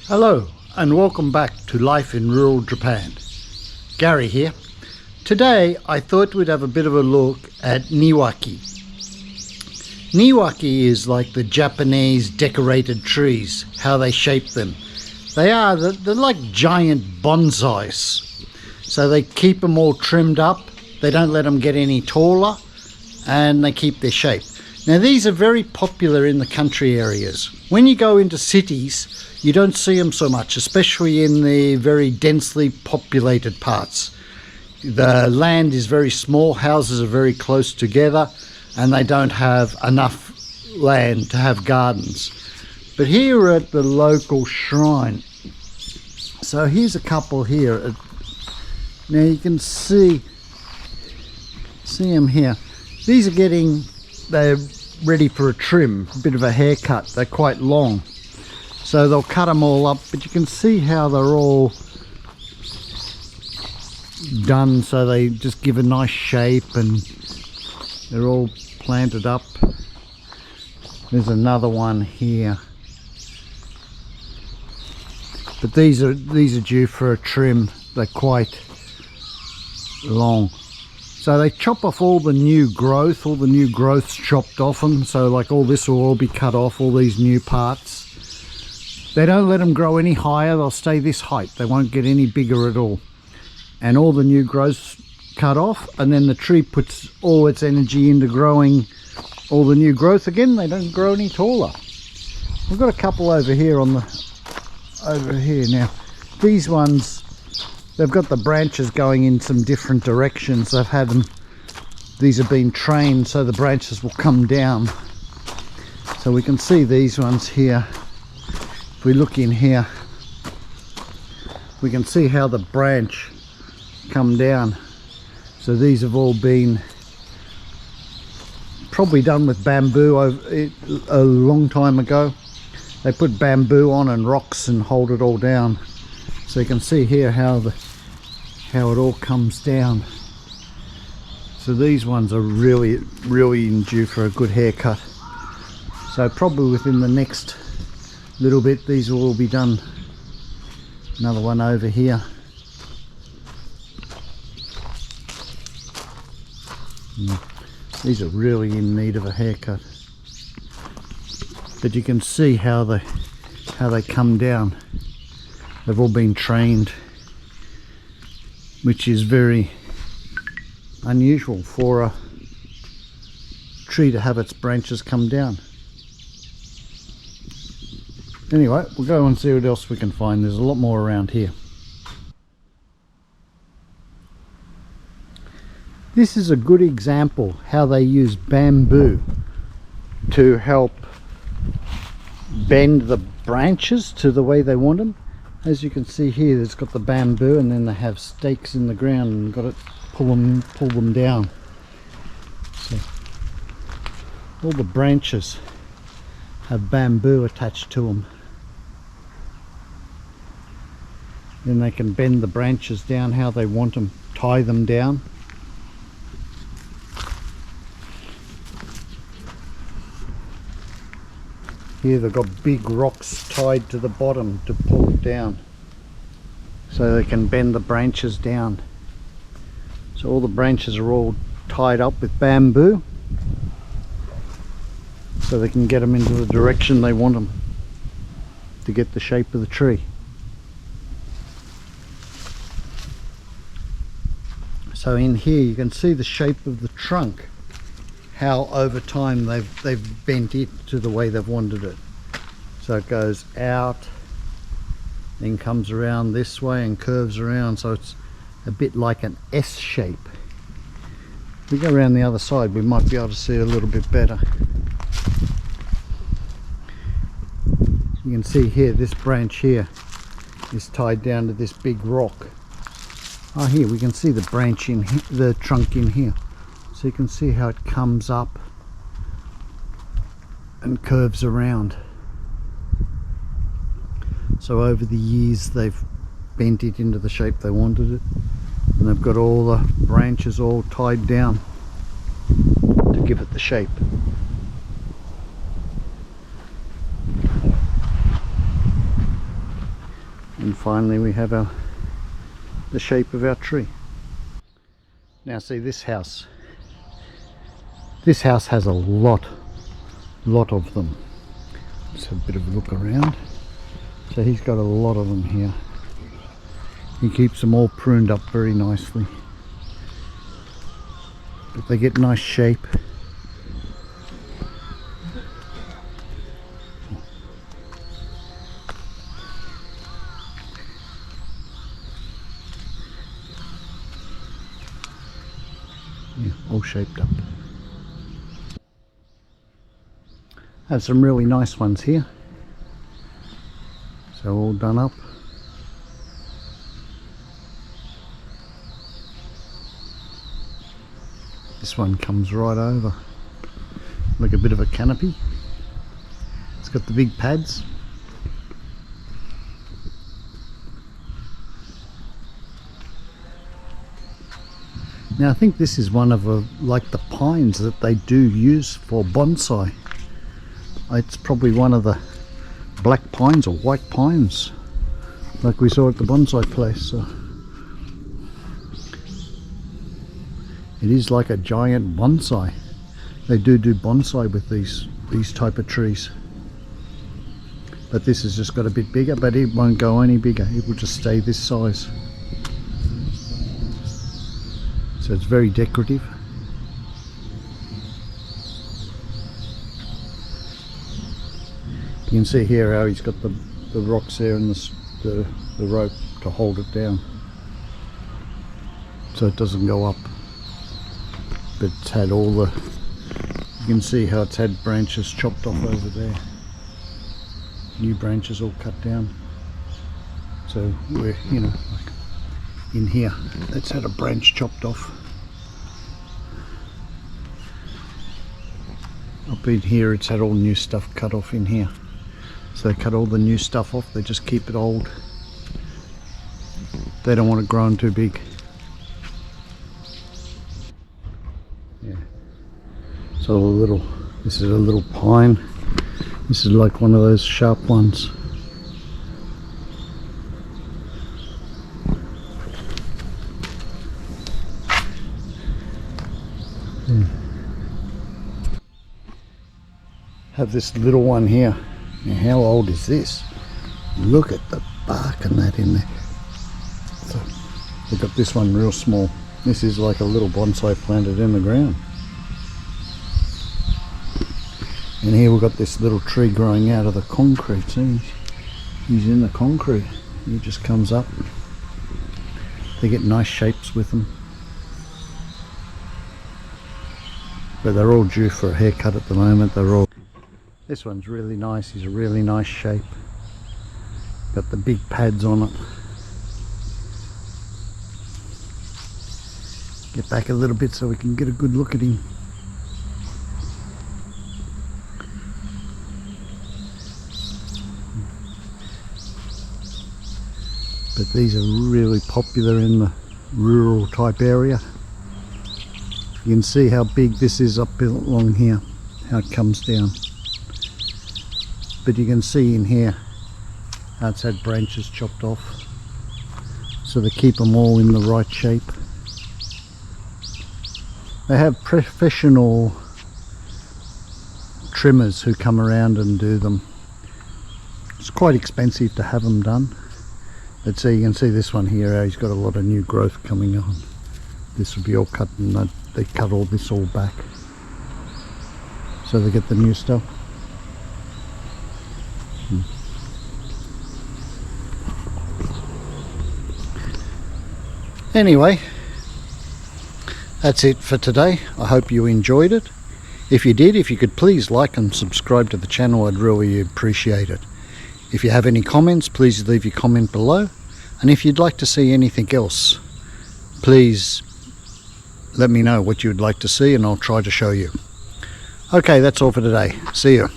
Hello and welcome back to Life in Rural Japan. Gary here. Today I thought we'd have a bit of a look at Niwaki. Niwaki is like the Japanese decorated trees, how they shape them. They're like giant bonsais. So they keep them all trimmed up, they don't let them get any taller, and they keep their shape. Now these are very popular in the country areas. When you go into cities, you don't see them so much, especially in the very densely populated parts. The land is very small, houses are very close together, and they don't have enough land to have gardens. But here we're at the local shrine. So here's a couple here. Now you can see them here. These are they're ready for a trim, a bit of a haircut. They're quite long. So they'll cut them all up, but you can see how they're all done, so they just give a nice shape and they're all planted up. There's another one here. But these are due for a trim. They're quite long. So they chop off all the new growth's chopped off them. So like all this will all be cut off, all these new parts. They don't let them grow any higher, they'll stay this height. They won't get any bigger at all. And all the new growth's cut off, and then the tree puts all its energy into growing all the new growth again. They don't grow any taller. We've got a couple over here over here now. These ones, they've got the branches going in some different directions. They've had them, these have been trained so the branches will come down. So we can see these ones here. If we look in here, we can see how the branch come down. So these have all been probably done with bamboo a long time ago. They put bamboo on and rocks and hold it all down. So you can see here how it all comes down. So these ones are really due for a good haircut. So probably within the next little bit these will all be done. Another one over here. These are really in need of a haircut. But you can see how they come down. They've all been trained, which is very unusual for a tree to have its branches come down. Anyway, we'll go and see what else we can find. There's a lot more around here. This is a good example how they use bamboo to help bend the branches to the way they want them. As you can see here, it's got the bamboo, and then they have stakes in the ground and got it pull them down. So all the branches have bamboo attached to them. Then they can bend the branches down how they want them, tie them down. Here they've got big rocks tied to the bottom to pull it down, so they can bend the branches down. So all the branches are all tied up with bamboo, so they can get them into the direction they want them to get the shape of the tree. So in here you can see the shape of the trunk, how over time they've bent it to the way they've wanted it. So it goes out, then comes around this way and curves around, so it's a bit like an S shape. If we go around the other side, we might be able to see it a little bit better. You can see here, this branch here is tied down to this big rock. Oh, here we can see the branch in here, the trunk in here. So you can see how it comes up and curves around. So over the years they've bent it into the shape they wanted it, and they've got all the branches all tied down to give it the shape. And finally we have the shape of our tree. Now see, this house has a lot of them. Let's have a bit of a look around. So he's got a lot of them here. He keeps them all pruned up very nicely, but they get nice shape. Yeah, all shaped up. Have some really nice ones here. So all done up. This one comes right over, like a bit of a canopy. It's got the big pads. Now I think this is one of like the pines that they do use for bonsai. It's probably one of the black pines or white pines like we saw at the bonsai place. So it is like a giant bonsai. They do bonsai with these type of trees, but this has just got a bit bigger, but it won't go any bigger. It will just stay this size. So it's very decorative. You can see here how he's got the rocks there and the rope to hold it down, so it doesn't go up. But it's had all the, you can see how it's had branches chopped off over there. New branches all cut down. So we're, you know, like in here, it's had a branch chopped off. Up in here, it's had all new stuff cut off in here. So they cut all the new stuff off, they just keep it old. They don't want it growing too big. Yeah. So this is a little pine. This is like one of those sharp ones. Yeah. Have this little one here. Now, how old is this? Look at the bark and that in there. So we've got this one real small. This is like a little bonsai planted in the ground. And here we've got this little tree growing out of the concrete. See, he's in the concrete. He just comes up. They get nice shapes with them. But they're all due for a haircut at the moment. They're all. This one's really nice. He's a really nice shape. Got the big pads on it. Get back a little bit so we can get a good look at him. But these are really popular in the rural type area. You can see how big this is up along here, how it comes down. But you can see in here how it's had branches chopped off, so they keep them all in the right shape. They have professional trimmers who come around and do them. It's quite expensive to have them done. But so you can see this one here, how he's got a lot of new growth coming on. This will be all cut, and they cut all this all back, so they get the new stuff. Anyway, that's it for today. I hope you enjoyed it. If you did, if you could please like and subscribe to the channel, I'd really appreciate it. If you have any comments, please leave your comment below. And if you'd like to see anything else, please let me know what you'd like to see and I'll try to show you. Okay, that's all for today. See you.